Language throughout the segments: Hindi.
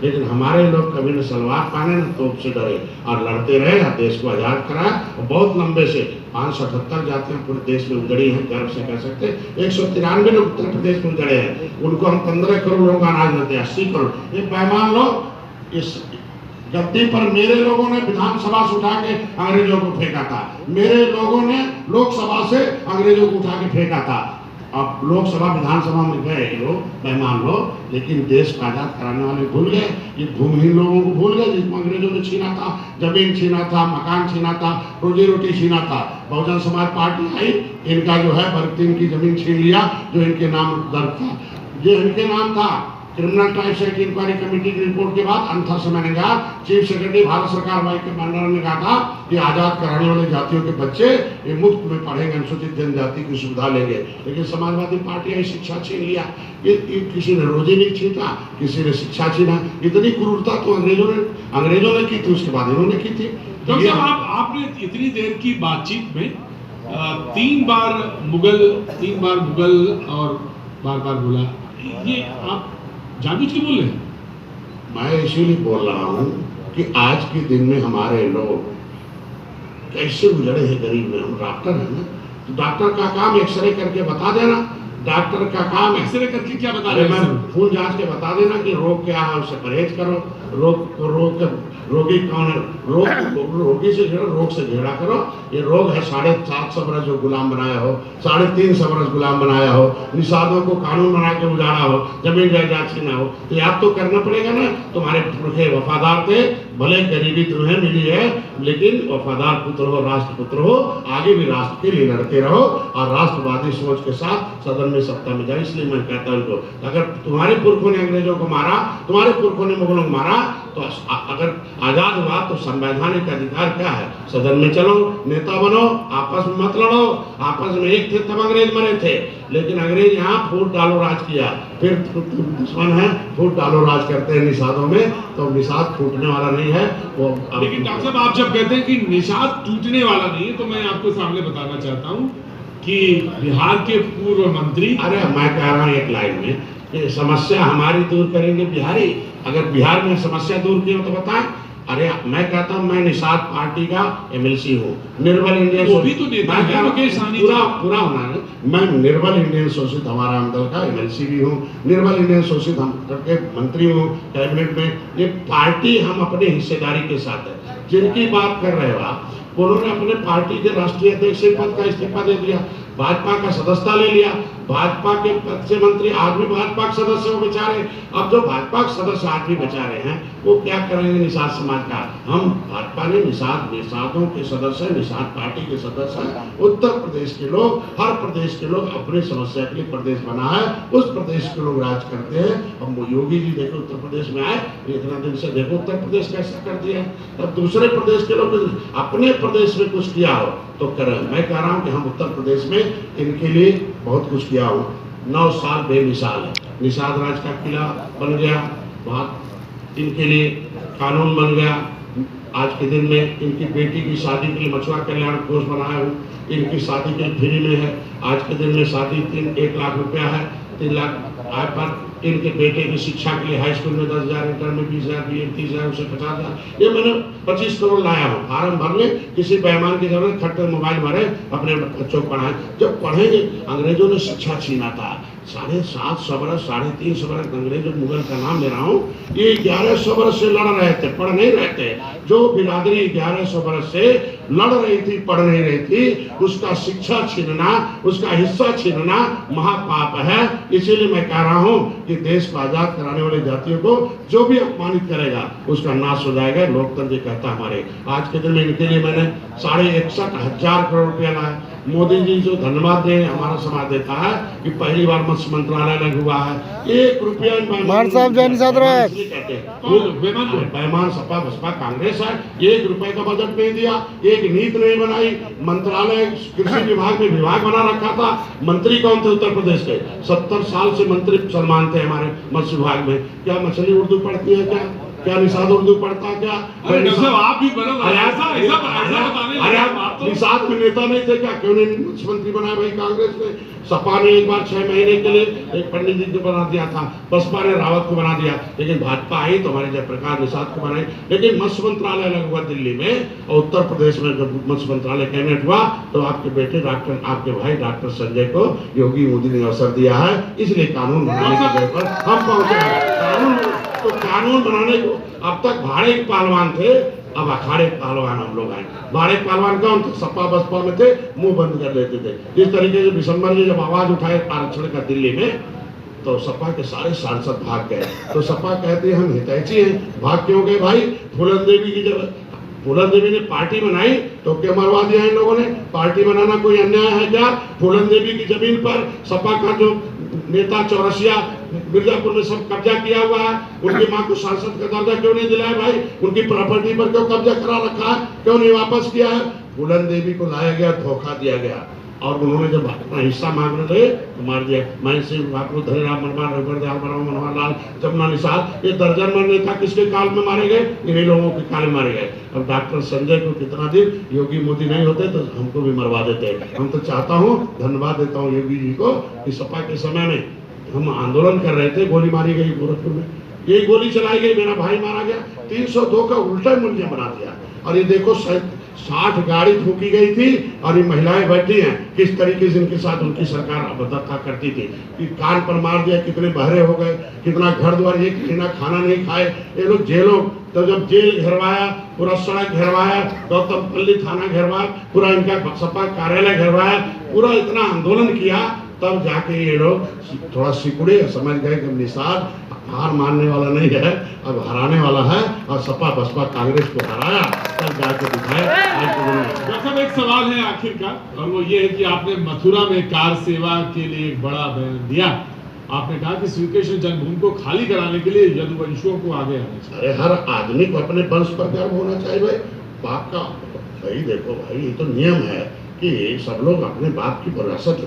लेकिन हमारे लोग कभी न सलवार पहने न तोप से डरे और लड़ते रहे और देश को आज़ाद कराया। और बहुत लंबे से 578 जातियां पूरे देश में उजड़ी हैं, गर्व से कह सकते हैं। 193 लोग उत्तर प्रदेश में उजड़े हैं, उनको हम 15 करोड़ लोगों का अनाज देते हैं, 80 करोड़। ये बेईमान लोग इस गद्दी पर मेरे लोगों ने विधानसभा से उठा के अंग्रेजों को फेंका था, मेरे लोगों ने लोकसभा से अंग्रेजों को उठा के फेंका था। अब लोकसभा विधानसभा में गए लोग बेईमान लोग, लेकिन देश को आजाद कराने वाले भूल गए। ये भूमिहीन लोगों को भूल गए जिसको अंग्रेजों ने छीना था, जमीन छीना था, मकान छीना था, रोजी रोटी छीना था। बहुजन समाज पार्टी आई, इनका जो है बरतीन की जमीन छीन लिया जो इनके नाम दर्ज था, ये इनके नाम था। Criminal tribes act inquiry committee की रिपोर्ट के बाद अंतर से मैंने कहा, चीफ सेक्रेटरी भारत सरकार वाई के मंडल ने कहा था कि आजाद कराने वाले जातियों के बच्चे ये मुफ्त में पढ़ेंगे, अनुसूचित जनजाति की सुविधा लेंगे। लेकिन समाजवादी पार्टी ने शिक्षा छीन लिया। ये किसी ने रोजी नहीं छीना, किसी ने शिक्षा छीना। इतनी क्रूरता तो अंग्रेजों ने की थी, उसके बाद इन्होंने की थी। तो जब आपने इतनी देर की बातचीत में 3 बार मुगल और बार बोला, ये आप जानबूझ के बोल रहे हैं? मैं इसीलिए बोल रहा हूँ कि आज के दिन में हमारे लोग कैसे उजड़े हैं गरीब में। हम डॉक्टर हैं ना, तो डॉक्टर का काम एक्सरे करके बता देना। डॉक्टर का काम एक्सरे करके क्या बता रहे हैं? खून जांच के बता देना कि रोग क्या है, उससे परहेज करो। रोगी कौन है, रोगी से घेरो, रोग से घेरा करो। ये रोग है 750 बरस जो गुलाम बनाया हो, 350 बरस गुलाम बनाया हो, निषादों को कानून बना के उजाड़ा हो, जमीन जायदाद छीना हो। तो याद तो करना पड़ेगा ना। तुम्हारे पुरखे वफादार थे, भले गरीबी तुम्हें मिली है, लेकिन वफादार पुत्र हो, राष्ट्रपुत्र हो, आगे भी राष्ट्र के लिए लड़ते रहो और राष्ट्रवादी सोच के साथ सदन में सत्ता में जाओ। इसलिए मैं कहता हूँ उनको, अगर तुम्हारे पुरखों ने अंग्रेजों को मारा, तुम्हारे पुरखों ने मुगलों को मारा, तो अगर आजाद हुआ तो संवैधानिक अधिकार क्या है? सदन में चलो, नेता बनो, आपस में मत लड़ो। आपस में एक थे तब अंग्रेज मरे थे, लेकिन अंग्रेज यहाँ फूट डालो राज किया, फिर दुश्मन है फूट डालो राज करते हैं निषादों में। तो निषाद टूटने वाला नहीं है वो। लेकिन डॉक्टर साहब, आप जब कहते हैं कि निषाद टूटने वाला नहीं है, तो मैं आपको सामने बताना चाहता हूँ कि बिहार के पूर्व मंत्री, अरे मैं कह रहा हूँ एक लाइन में कि समस्या हमारी दूर करेंगे बिहारी। अगर बिहार में समस्या दूर की हो तो बताएं। अरे मैं कहता हूँ, मैं निषाद पार्टी का MLC हूँ, निर्मल इंडियन पूरा होना है। मैं निर्मल इंडियन शोषित हमारा दल का MLC भी हूँ, निर्मल इंडियन शोषित हम के मंत्री हूँ कैबिनेट में। ये पार्टी हम अपनी हिस्सेदारी के साथ है। जिनकी बात कर रहे हो आप, उन्होंने अपने पार्टी के राष्ट्रीय अध्यक्ष पद का इस्तीफा दे दिया, भाजपा का सदस्यता ले लिया, भाजपा के पद से मंत्री आज भी भाजपा के सदस्य हो बेचारे। अब जो भाजपा के सदस्य आज भी बेचारे हैं वो क्या करेंगे निषाद समाज का? हम भाजपा ने निषादों के सदस्य, निषाद पार्टी के सदस्य, उत्तर प्रदेश के लोग, हर प्रदेश के लोग अपनी समस्या के लिए प्रदेश बना है, उस प्रदेश के लोग राज करते हैं। अब योगी जी देखो उत्तर प्रदेश में आए, इतना दिन से देखो उत्तर प्रदेश कैसा कर दिया। तब दूसरे प्रदेश के लोग अपने प्रदेश में कुछ किया हो तो करें। मैं कह रहा हूँ कि हम उत्तर प्रदेश में इनके लिए बहुत कुछ किया हूँ। 9 साल बेमिसाल है। निषाद राज का किला बन गया, वहाँ इनके लिए कानून बन गया। आज के दिन में इनकी बेटी की शादी के लिए मछुआ कल्याण कोष बनाया हूँ, इनकी शादी के फ्री में है। आज के दिन में शादी 1 लाख रुपया है, 3 लाख आय पर। इनके बेटे की शिक्षा के लिए हाई स्कूल में 10,000, इंटर में 20,000, BA 30,000, उसे 50,000। ये मैंने 25 करोड़ लाया हूँ। फार्म भर ले, किसी बेईमान की जरूरत, खट्टे मोबाइल भरे, अपने बच्चों को पढ़ाएं। जब पढ़ेंगे, अंग्रेजों ने शिक्षा छीना था 750 बरस, 350 बरस अंग्रेजों मुगल का नाम ले रहा हूँ। ये 1100 बरस से लड़ रहे थे, पढ़ नहीं रहे थे। जो बिरादरी 1100 बरस से लड़ रही थी, पढ़ नहीं रही थी, उसका शिक्षा छीनना, उसका हिस्सा छीनना महापाप है। इसीलिए मैं कह रहा हूँ कि देश को आजाद कराने वाले जातियों को जो भी अपमानित करेगा उसका नाश हो जाएगा। लोकतंत्र कहता हमारे। आज के दिन में इनके लिए मैंने 61,500 करोड़ रुपया लाया। मोदी जी जो धन्यवाद दे, हमारा समाज देता है कि पहली बार मत्स्य मंत्रालय लग हुआ है। 1 रुपया बेईमान सपा बसपा कांग्रेस है। 1 रुपए का बजट नहीं दिया, एक नीति नहीं बनाई। मंत्रालय कृषि विभाग में विभाग बना रखा था। मंत्री कौन थे उत्तर प्रदेश के? 70 साल से मंत्री मुसलमान थे हमारे मत्स्य विभाग में। क्या मछली उर्दू पढ़ती है क्या? क्या निषाद उर्दू पढ़ता क्या? अरे डॉक्टर साहब आप भी बनो, ऐसा बताने अरे लगे आप आप तो। निषाद में नेता नहीं थे क्या? क्यों नहीं मुख्यमंत्री बनाया भाई कांग्रेस ने? सपा ने एक बार 6 महीने के लिए एक पंडित जी को बना दिया था, बसपा ने रावत को बना दिया, लेकिन भाजपा आई तो हमारे जयप्रकाश निषाद को बनाई। लेकिन मत्स्य मंत्रालय अलग हुआ दिल्ली में, और उत्तर प्रदेश में जब मत्स्य मंत्रालय कैबिनेट हुआ तो आपके बेटे डॉक्टर, आपके भाई डॉक्टर संजय को योगी मोदी ने अवसर दिया है, इसलिए कानून बनाने की जगह पर हम पहुंचे हैं। कानून बनाने को अब तक भाड़े के पहलवान थे, अब अखाड़े पहलवान हम लोग आए। भाड़े पहलवान कौन थे? सपा बसपा में थे, मुंह बंद कर लेते थे। जिस तरीके से दिसंबर में जब आवाज उठाए आरक्षण का दिल्ली में, तो सपा के सारे सांसद भाग गए। तो सपा कहते हैं हम हितैषी हैं। भाग क्यों गए भाई? फूलन देवी की जब फूलन देवी ने पार्टी बनाई तो क्या मरवा दिया इन लोगों ने? पार्टी बनाना कोई अन्याय है क्या? फूलन देवी की जमीन पर सपा का जो नेता चौरसिया मिर्जापुर में सब कब्जा किया हुआ है, उनकी मां को सांसद का दर्जा क्यों नहीं दिलाया भाई? उनकी प्रॉपर्टी पर क्यों कब्जा करा रखा है? क्यों नहीं वापस किया है? फूलन देवी को लाया गया, धोखा दिया गया, और उन्होंने जब अपना हिस्सा मांगने लगे तो मार दिया। मैं से आपको धनीराम मनमान, रघुवर दयाल मनोहर लाल, जमुना निषाद, ये दर्जन भर नेता किसके काल में मारे गए? इन्हीं लोगों के काल में मारे गए। अब डॉक्टर संजय को कितना दिन योगी मोदी नहीं होते तो हमको भी मरवा देते। हम तो चाहता हूँ, धन्यवाद देता हूँ योगी जी को कि सपा के समय में हम आंदोलन कर रहे थे, गोली मारी गई गोरखपुर में, यही गोली चलाई गई, मेरा भाई मारा गया, 302 का उल्टा मूल्य बना दिया। और ये देखो 60 गाड़ी फूकी गई थी और ये महिलाएं बैठी हैं, किस तरीके से इनके साथ उनकी सरकार अभद्रता करती थी कि कान पर मार दिया, कितने बहरे हो गए, कितना घर द्वार, एक महीना खाना नहीं खाए ये लोग जेलों। तो जब जेल घेरवाया, पूरा सड़क घेरवाया, गौतमपल्ली थाना घेरवाया, पूरा इनका सपा कार्यालय घेरवाया, पूरा इतना आंदोलन किया, तब जाके ये लोग थोड़ा सिकुड़े, समझ गए कि निषाद हार मानने वाला नहीं है, अब हराने वाला है, और सपा बसपा कांग्रेस को हराया, तब जाके दिखाया। डॉक्टर साहब एक सवाल है आखिर का, और वो ये है कि आपने मथुरा में कार सेवा के लिए एक बड़ा बयान दिया। आपने कहा कि श्री कृष्ण जन्मभूमि को खाली कराने के लिए यदुवंशियों को आगे आना चाहिए। अरे हर आदमी को अपने वंश पर गर्व होना चाहिए भाई, बाप का। भाई देखो भाई, ये तो नियम है कि सब लोग अपने बाप की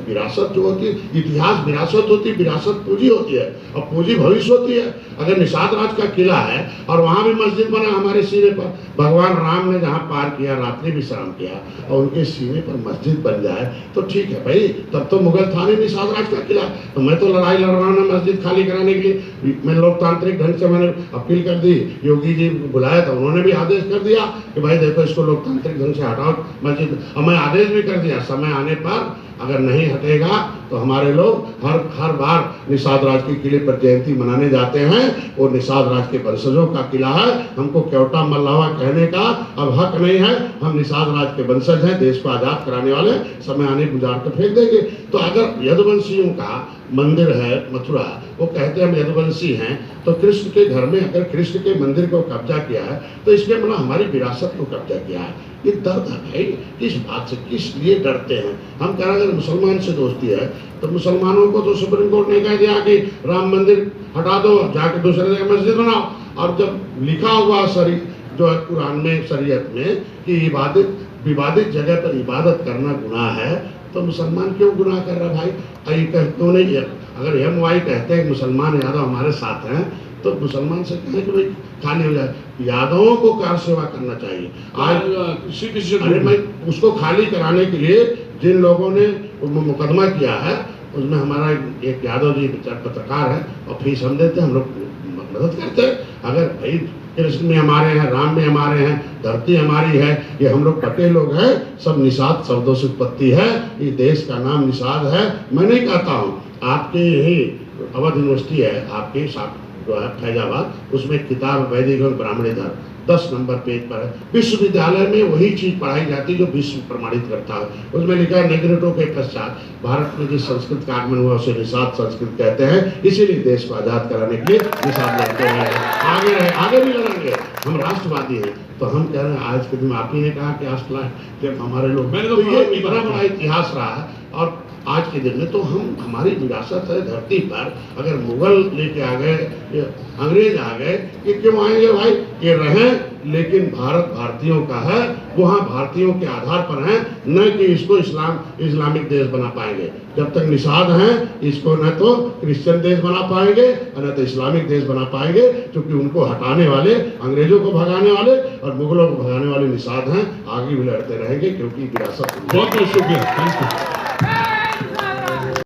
विरासत जो होती है, इतिहास विरासत होती है, विरासत पूंजी होती है और पूंजी भविष्य होती है। अगर निषाद राज का किला है और वहां भी मस्जिद बना हमारे सीने पर, भगवान राम ने जहाँ पार किया, रात्रि विश्राम किया, और उनके सीने पर मस्जिद बन जाए तो ठीक है भाई, तब तो मुगल था नहीं निषाद राज का किला। तो मैं तो लड़ाई लड़ रहा हूँ मस्जिद खाली कराने के लिए, मैं लोकतांत्रिक ढंग से मैंने अपील कर दी, योगी जी बुलाया था, उन्होंने भी आदेश कर दिया कि भाई देखो इसको लोकतांत्रिक ढंग से हटाओ मस्जिद, और मैं आदेश भी कर दिया समय आने पर अगर नहीं हटेगा तो हमारे लोग हर बार निषाद राज के किले पर जयंती मनाने जाते हैं, वो निषाद राज के वंशजों का किला है, हमको क्योटा मल्लावा कहने का अब हक नहीं है। हम निषाद राज के वंशज हैं, देश को आजाद कराने वाले, समय आने गुजार कर फेंक देंगे। तो अगर यदुवंशियों का मंदिर है मथुरा, वो कहते हैं हम यदुवंशी हैं, तो कृष्ण के घर में अगर कृष्ण के मंदिर को कब्जा किया है तो इसमें मतलब हमारी विरासत को कब्जा किया है। ये दर्द है भाई, किस बात से, किस लिए डरते हैं हम? कह रहे अगर मुसलमान से दोस्ती है तो मुसलमानों को तो सुप्रीम कोर्ट ने कह दिया कि राम मंदिर हटा दो, जाके दूसरे जगह मस्जिद बनाओ। और जब लिखा हुआ जो है कुरान में, शरीयत में, कि विवादित जगह पर इबादत करना गुनाह है, तो मुसलमान क्यों गुनाह कर रहा भाई? क्यों नहीं? अगर MY कहते हैं मुसलमान यादव हमारे साथ हैं, तो मुसलमान से कहें कि भाई खाली हो जाए। यादवों को कार सेवा करना चाहिए। आज श्री कृष्ण, अरे मैं उसको खाली कराने के लिए जिन लोगों ने मुकदमा किया है, उसमें हमारा एक यादव जी पत्रकार है, और फीस हम देते हैं, हम लोग मदद करते हैं। अगर भाई कृष्ण में हमारे हैं, राम में हमारे हैं, धरती हमारी है, ये हम लोग पटे लोग हैं, सब निषाद शब्दों से उत्पत्ति है, ये देश का नाम निषाद है। मैं नहीं कहता हूँ, आपके यही अवध यूनिवर्सिटी है, आपके साथ जो है फैजाबाद, उसमें किताब वैदिक और ब्राह्मणी धर्म 10 नंबर पेज पर है। विश्वविद्यालय में वही चीज पढ़ाई जाती है जो विश्व प्रमाणित करता है। उसमें लिखा है नेग्रेटो के पश्चात भारत में जिस संस्कृत का आगमन हुआ उसे निषाद संस्कृत कहते हैं, इसीलिए देश को आजाद कराने के लिए निषाद लड़ते हैं, आगे भी लड़ेंगे। हम राष्ट्रवादी हैं, तो हम कह रहे हैं आज के दिन आप ही ने कहा कि जब हमारे लोग, तो ये इतना बड़ा इतिहास रहा है। और आज के दिन में तो हम, हमारी विरासत है धरती पर, अगर मुगल लेके आ गए ये अंग्रेज आ गए, ये क्यों आएंगे भाई? ये रहें, लेकिन भारत भारतीयों का है, वहाँ भारतीयों के आधार पर है, न कि इसको इस्लामिक देश बना पाएंगे। जब तक निषाद हैं, इसको न तो क्रिश्चियन देश बना पाएंगे और न तो इस्लामिक देश बना पाएंगे, क्योंकि उनको हटाने वाले, अंग्रेजों को भगाने वाले और मुगलों को भगाने वाले निषाद हैं। आगे भी लड़ते रहेंगे, क्योंकि विरासत। बहुत बहुत शुक्रिया, थैंक यू।